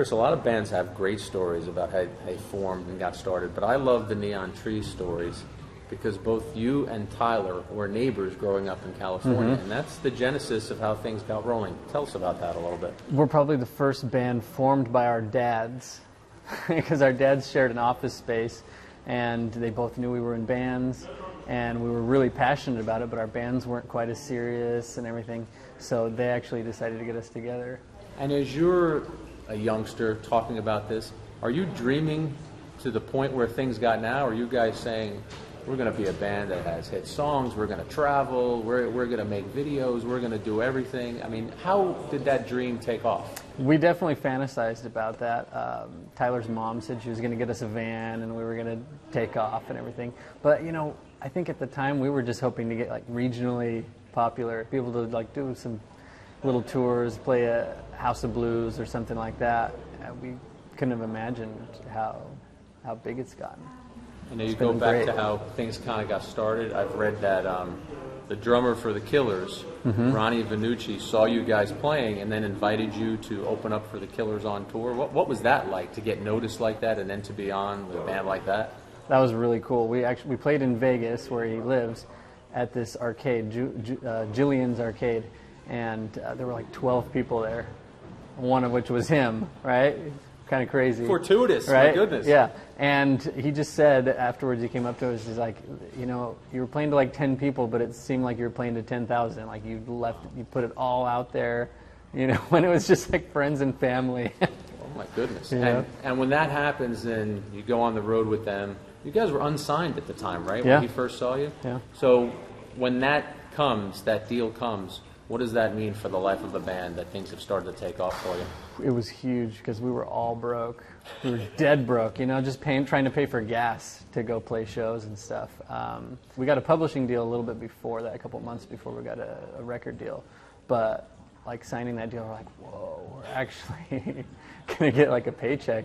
Chris, a lot of bands have great stories about how they formed and got started, but I love the Neon Trees stories because both you and Tyler were neighbors growing up in California, and that's the genesis of how things got rolling. Tell us about that a little bit. We're probably the first band formed by our dads, because our dads shared an office space, and they both knew we were in bands, and we were really passionate about it, but our bands weren't quite as serious and everything, so they actually decided to get us together. And as you're a youngster talking about this, are you dreaming to the point where things got now, or are you guys saying, we're going to be a band that has hit songs, we're going to travel, we're going to make videos, we're going to do everything? I mean, how did that dream take off? We definitely fantasized about that. Tyler's mom said she was going to get us a van and we were going to take off and everything. But, you know, I think at the time we were just hoping to get like regionally popular, be able to like do some little tours, play a House of Blues or something like that. We couldn't have imagined how big it's gotten. I know you go back to how things kind of got started. I've read that the drummer for the Killers, Ronnie Vannucci, saw you guys playing and then invited you to open up for the Killers on tour. What was that like, to get noticed like that and then to be on with a band like that? That was really cool. We played in Vegas, where he lives, at this arcade, Jillian's Arcade, and there were like 12 people there, one of which was him, right? Kind of crazy. Fortuitous, right? My goodness. Yeah, and he just said afterwards, he came up to us, he's like, you know, you were playing to like 10 people, but it seemed like you were playing to 10,000. Like you put it all out there, you know, when it was just like friends and family. Oh my goodness. Yeah. And when that happens, then you go on the road with them. You guys were unsigned at the time, right? Yeah. When he first saw you? Yeah. So when that comes, that deal comes, what does that mean for the life of the band, that things have started to take off for you? It was huge because we were all broke. We were dead broke, you know, just trying to pay for gas to go play shows and stuff. We got a publishing deal a little bit before that, a couple months before we got a record deal. But like signing that deal, we're like, whoa, we're actually going to get like a paycheck.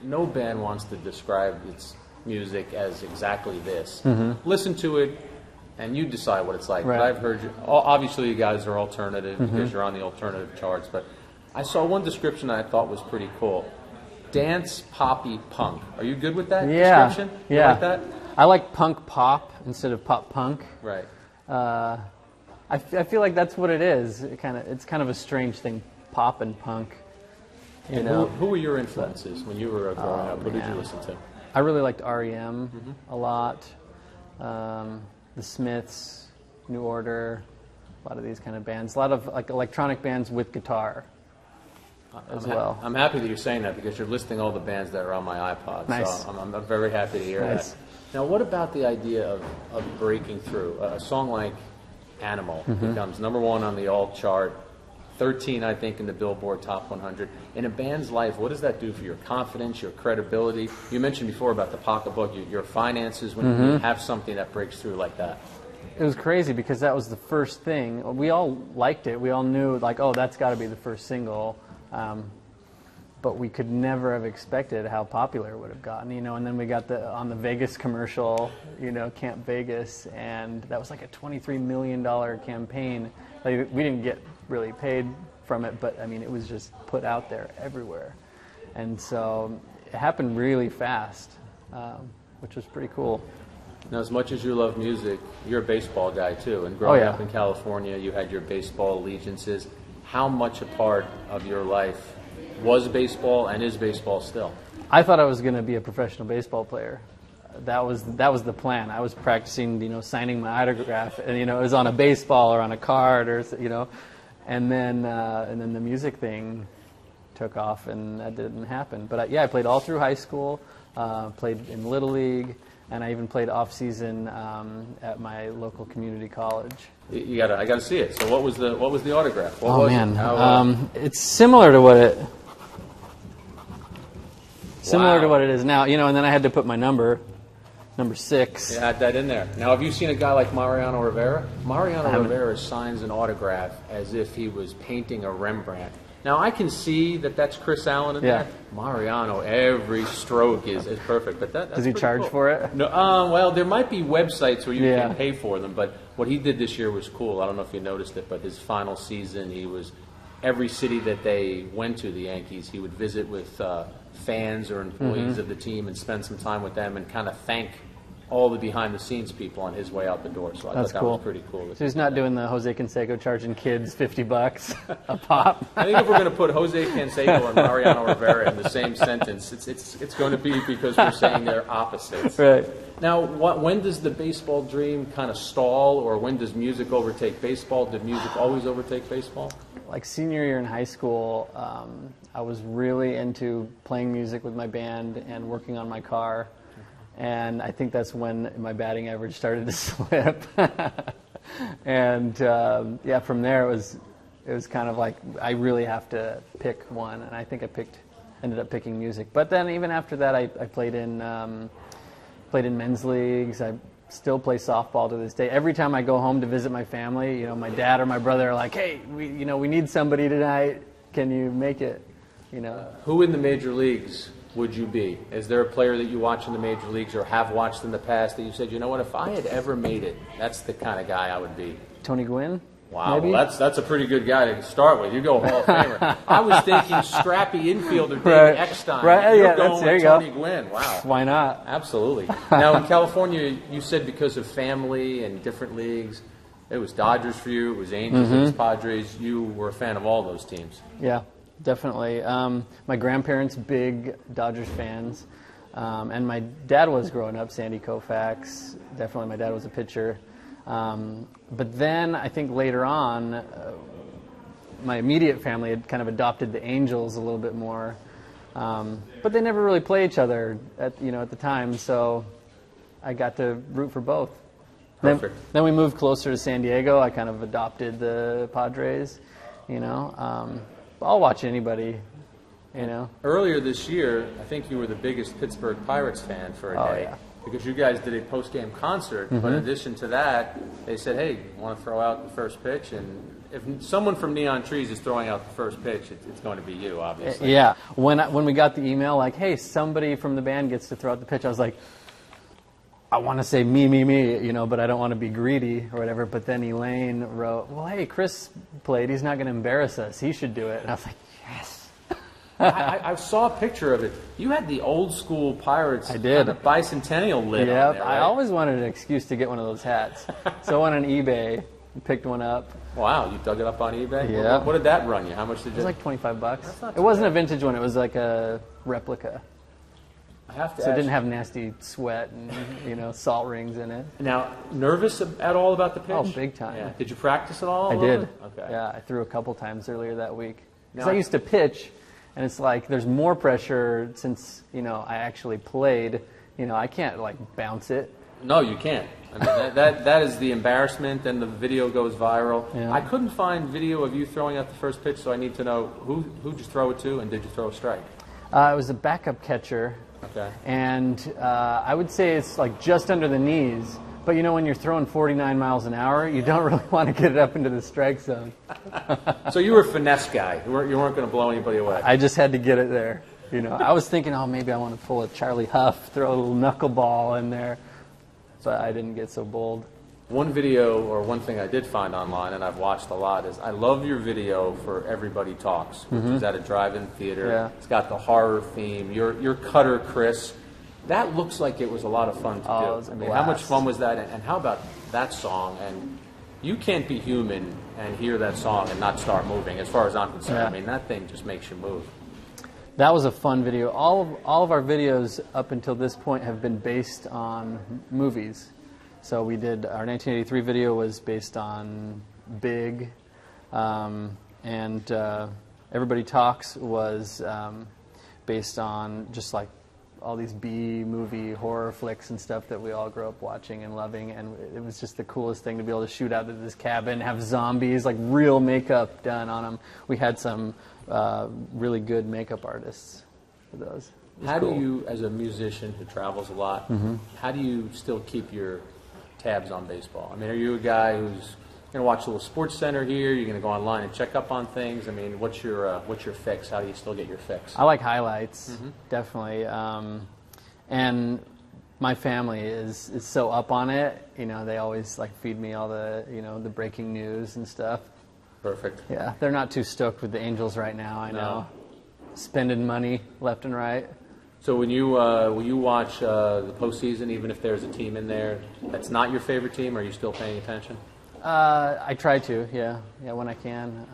No band wants to describe its music as exactly this. Listen to it, and you decide what it's like. Right. But I've heard you, obviously you guys are alternative because you're on the alternative charts, but I saw one description that I thought was pretty cool. Dance, poppy, punk. Are you good with that description? You like that? I like punk pop instead of pop punk. Right. I feel like that's what it is. It's kind of a strange thing, pop and punk. And who were your influences when you were growing up? What did you listen to? I really liked R.E.M. a lot. The Smiths, New Order, a lot of these kind of bands. A lot of like electronic bands with guitar as well. I'm happy that you're saying that because you're listing all the bands that are on my iPod. Nice. So I'm very happy to hear that. Now, what about the idea of breaking through? A song like Animal becomes #1 on the alt chart, 13, I think, in the Billboard Top 100. In a band's life, what does that do for your confidence, your credibility? You mentioned before about the pocketbook, your finances, when you have something that breaks through like that. It was crazy because that was the first thing. We all liked it. We all knew, like, oh, that's got to be the first single. But we could never have expected how popular it would have gotten, you know. And then we got on the Vegas commercial, you know, Camp Vegas, and that was like a $23 million campaign. Like, we didn't get really paid from it, but I mean, it was just put out there everywhere. And so it happened really fast, which was pretty cool. Now, as much as you love music, you're a baseball guy too, and growing Oh, yeah. up in California, you had your baseball allegiances. How much a part of your life was baseball and is baseball still? I thought I was going to be a professional baseball player. That was the plan. I was practicing, you know, signing my autograph, and you know, it was on a baseball or on a card, or you know, and then the music thing took off, and that didn't happen. But I played all through high school, played in Little League, and I even played off season at my local community college. I got to see it. So what was the autograph? What Oh was man, it? How, it's similar to what it. Similar Wow. to what it is now, you know, and then I had to put my number 6. you had that in there. Now, have you seen a guy like Mariano Rivera? Mariano Rivera signs an autograph as if he was painting a Rembrandt. Now, I can see that that's Chris Allen in there. Mariano, every stroke is perfect. But that's Does he pretty charge cool. for it? No, well, there might be websites where you can pay for them, but what he did this year was cool. I don't know if you noticed it, but his final season, he was every city that they went to, the Yankees, he would visit with fans or employees of the team and spend some time with them and kind of thank all the behind-the-scenes people on his way out the door. So I thought that was pretty cool. So he's not doing the Jose Canseco charging kids $50 a pop. I think if we're going to put Jose Canseco and Mariano Rivera in the same sentence, it's going to be because we're saying they're opposites. Right. Now, when does the baseball dream kind of stall, or when does music overtake baseball? Did music always overtake baseball? Like senior year in high school, I was really into playing music with my band and working on my car. And I think that's when my batting average started to slip. And yeah, from there it was kind of like I really have to pick one, and I think I ended up picking music. But then even after that, I played in men's leagues. I still play softball to this day. Every time I go home to visit my family, my dad or my brother are like, "Hey, we need somebody tonight. Can you make it?" Who in the major leagues would you be? Is there a player that you watch in the major leagues or have watched in the past that you said, you know what, if I had ever made it, that's the kind of guy I would be? Tony Gwynn? Wow, maybe? Well, that's a pretty good guy to start with. You go Hall of Famer. I was thinking scrappy infielder David Eckstein. Right, You're yeah, going there with you Tony go. Gwynn. Wow. Why not? Absolutely. Now, in California, you said because of family and different leagues, it was Dodgers for you, it was Angels, it was Padres. You were a fan of all those teams. Yeah. Definitely. My grandparents, big Dodgers fans. And my dad was growing up, Sandy Koufax. Definitely my dad was a pitcher. But then I think later on, my immediate family had kind of adopted the Angels a little bit more. But they never really play each other at the time, so I got to root for both. Perfect. Then we moved closer to San Diego. I kind of adopted the Padres, I'll watch anybody, Earlier this year, I think you were the biggest Pittsburgh Pirates fan for a day. Yeah. Because you guys did a post-game concert, but in addition to that, they said, hey, want to throw out the first pitch? And if someone from Neon Trees is throwing out the first pitch, it's going to be you, obviously. Yeah. When we got the email, like, hey, somebody from the band gets to throw out the pitch, I was like, I want to say me, but I don't want to be greedy or whatever. But then Elaine wrote, well, hey, Chris played. He's not going to embarrass us. He should do it. And I was like, yes. I saw a picture of it. You had the old school Pirates I did. Kind of bicentennial lid on there, right? I always wanted an excuse to get one of those hats. So I went on eBay and picked one up. Wow, you dug it up on eBay? Yeah. What did that run you? How much did you? It was like $25. It wasn't a vintage one. It was like a replica. I have to So it didn't have nasty sweat and salt rings in it. Now, nervous at all about the pitch? Oh, big time. Yeah. Did you practice at all? I did. Okay. Yeah, I threw a couple times earlier that week. Because Now- I used to pitch, and it's like there's more pressure since I actually played. I can't like bounce it. No, you can't. I mean, that is the embarrassment, and the video goes viral. Yeah. I couldn't find video of you throwing out the first pitch, so I need to know who did you throw it to, and did you throw a strike? It was a backup catcher. Okay. And I would say it's like just under the knees. But when you're throwing 49 miles an hour, you don't really want to get it up into the strike zone. So you were a finesse guy. You weren't going to blow anybody away. I just had to get it there. I was thinking, maybe I want to pull a Charlie Huff, throw a little knuckleball in there. But I didn't get so bold. One video, or one thing I did find online, and I've watched a lot, is I love your video for Everybody Talks, which is at a drive-in theater. Yeah. It's got the horror theme. Your cutter, Chris, that looks like it was a lot of fun to do. It was a I mean, how much blast. fun was that? And how about that song? And you can't be human and hear that song and not start moving, as far as I'm concerned. Yeah. I mean, that thing just makes you move. That was a fun video. All of our videos up until this point have been based on movies. So we did, our 1983 video was based on Big, and Everybody Talks was based on just like all these B-movie horror flicks and stuff that we all grew up watching and loving, and it was just the coolest thing to be able to shoot out of this cabin, have zombies, like real makeup done on them. We had some really good makeup artists for those. How do you, as a musician who travels a lot, how do you still keep your tabs on baseball? I mean, are you a guy who's going to watch a little Sports Center here? You're going to go online and check up on things? I mean, what's your fix? How do you still get your fix? I like highlights, definitely. And my family is so up on it. They always like feed me all the the breaking news and stuff. Perfect. Yeah, they're not too stoked with the Angels right now, I know. Spending money left and right. So when you watch the postseason, even if there's a team in there that's not your favorite team, are you still paying attention? I try to, yeah, when I can.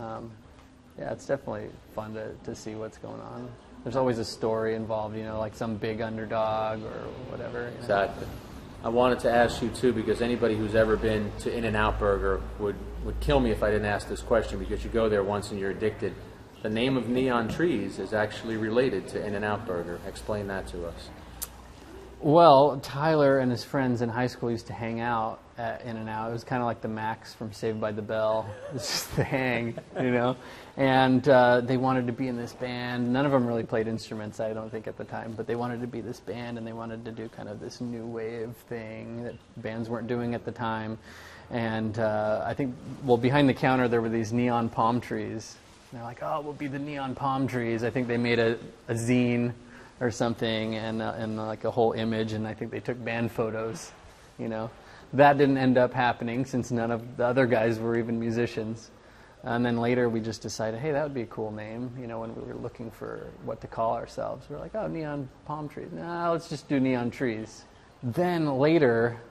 Yeah, it's definitely fun to see what's going on. There's always a story involved, like some big underdog or whatever. Exactly. I wanted to ask you too, because anybody who's ever been to In-N-Out Burger would kill me if I didn't ask this question, because you go there once and you're addicted. The name of Neon Trees is actually related to In-N-Out Burger. Explain that to us. Well, Tyler and his friends in high school used to hang out at In-N-Out. It was kind of like the Max from Saved by the Bell. It's just the hang, And they wanted to be in this band. None of them really played instruments, I don't think, at the time. But they wanted to be this band, and they wanted to do kind of this new wave thing that bands weren't doing at the time. And I think, behind the counter there were these neon palm trees. And they're like, oh, we'll be the neon palm trees. I think they made a zine or something and like a whole image, and I think they took band photos, That didn't end up happening since none of the other guys were even musicians. And then later we just decided, hey, that would be a cool name, when we were looking for what to call ourselves. We were like, oh, neon palm trees. Nah, let's just do neon trees. Then later,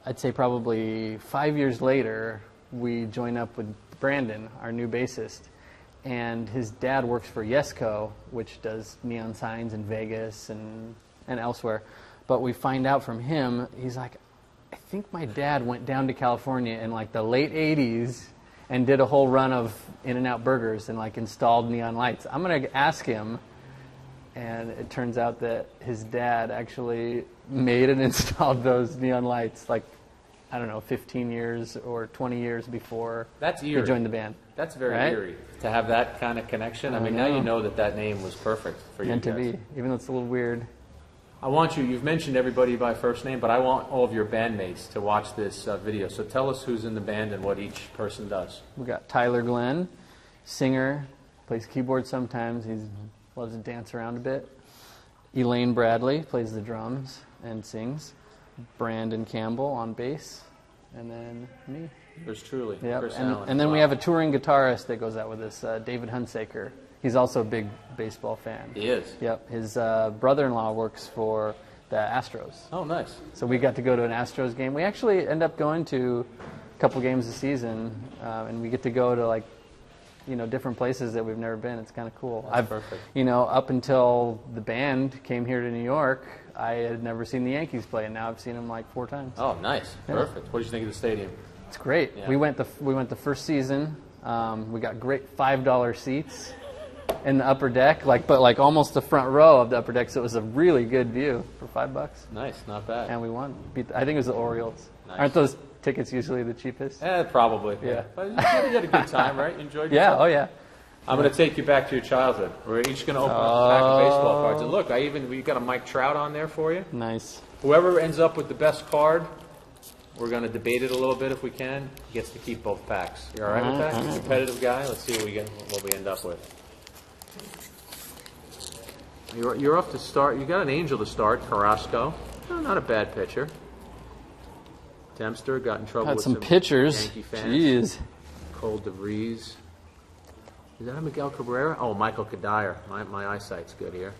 I'd say probably 5 years later, we joined up with Brandon, our new bassist. And his dad works for Yesco, which does neon signs in Vegas and elsewhere. But we find out from him, he's like, I think my dad went down to California in like the late 80s and did a whole run of In-N-Out Burgers and like installed neon lights. I'm going to ask him. And it turns out that his dad actually made and installed those neon lights like, 15 years or 20 years before he joined the band. That's very eerie to have that kind of connection. I mean, now you know that name was perfect for you guys. Meant to be, even though it's a little weird. I want you've mentioned everybody by first name, but I want all of your bandmates to watch this video. So tell us who's in the band and what each person does. We got Tyler Glenn, singer, plays keyboard sometimes. He loves to dance around a bit. Elaine Bradley plays the drums and sings. Brandon Campbell on bass, and then me. There's truly. Yep. Chris And Allen. then we have a touring guitarist that goes out with us, David Hunsaker. He's also a big baseball fan. He is. Yep. His brother-in-law works for the Astros. Oh, nice. So we got to go to an Astros game. We actually end up going to a couple games a season, and we get to go to different places that we've never been. It's kind of cool. That's perfect. Up until the band came here to New York, I had never seen the Yankees play, and now I've seen them like 4 times. Oh, nice. Yeah. Perfect. What did you think of the stadium? It's great. Yeah. We went the first season. We got great $5 seats in the upper deck, but almost the front row of the upper deck, so it was a really good view for $5. Nice, not bad. And we won. I think it was the Orioles. Nice. Aren't those tickets usually the cheapest? Probably. Yeah. But you had a good time, right? You enjoyed yourself? Yeah. Oh yeah. I'm going to take you back to your childhood. We're each going to open up a pack of baseball cards. And look, we got a Mike Trout on there for you. Nice. Whoever ends up with the best card, we're going to debate it a little bit if we can, gets to keep both packs. You all right with that? You're a competitive guy. Let's see what we end up with. You're off to start. You got an Angel to start. Carrasco, not a bad pitcher. Dempster got in trouble Had with some pitchers. Yankee fans. Jeez. Cole DeVries. Is that a Miguel Cabrera? Oh, Michael Kadire. My eyesight's good here.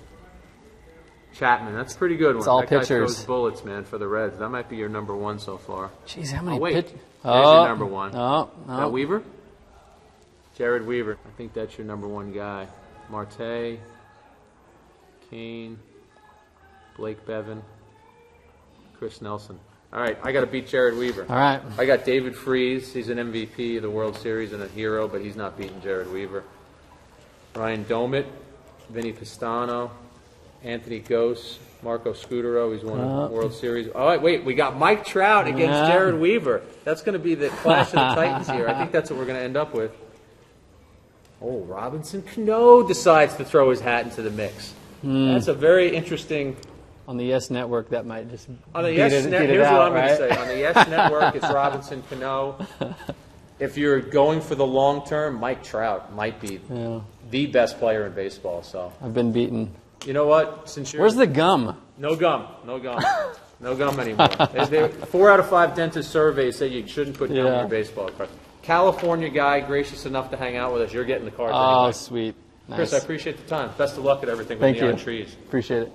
Chapman, that's a pretty good one. It's all that guy pitchers. throws bullets, man, for the Reds. That might be your number one so far. Jeez, how many wait. pitchers? There's your number one. Oh, Is that Weaver? Jared Weaver. I think that's your number one guy. Marte, Kane, Blake Bevan, Chris Nelson. All right, I got to beat Jared Weaver. All right. I got David Freese. He's an MVP of the World Series and a hero, but he's not beating Jared Weaver. Ryan Domit, Vinny Pistano, Anthony Gose, Marco Scudero. He's won a World Series. All right, wait. We got Mike Trout against Jared Weaver. That's going to be the clash of the Titans here. I think that's what we're going to end up with. Oh, Robinson Cano decides to throw his hat into the mix. That's a very interesting... On the Yes Network, that might just on the Yes Network. Here's what I'm going to say. On the Yes Network, it's Robinson Cano. If you're going for the long term, Mike Trout might be the best player in baseball. So I've been beaten. You know what? Where's the gum? No gum. No gum. No gum anymore. 4 out of 5 dentist surveys say you shouldn't put gum in your baseball card. California guy, gracious enough to hang out with us. You're getting the cards Oh, anyway. sweet. Nice. Chris, I appreciate the time. Best of luck at everything with Thank Neon you. Trees. Appreciate it.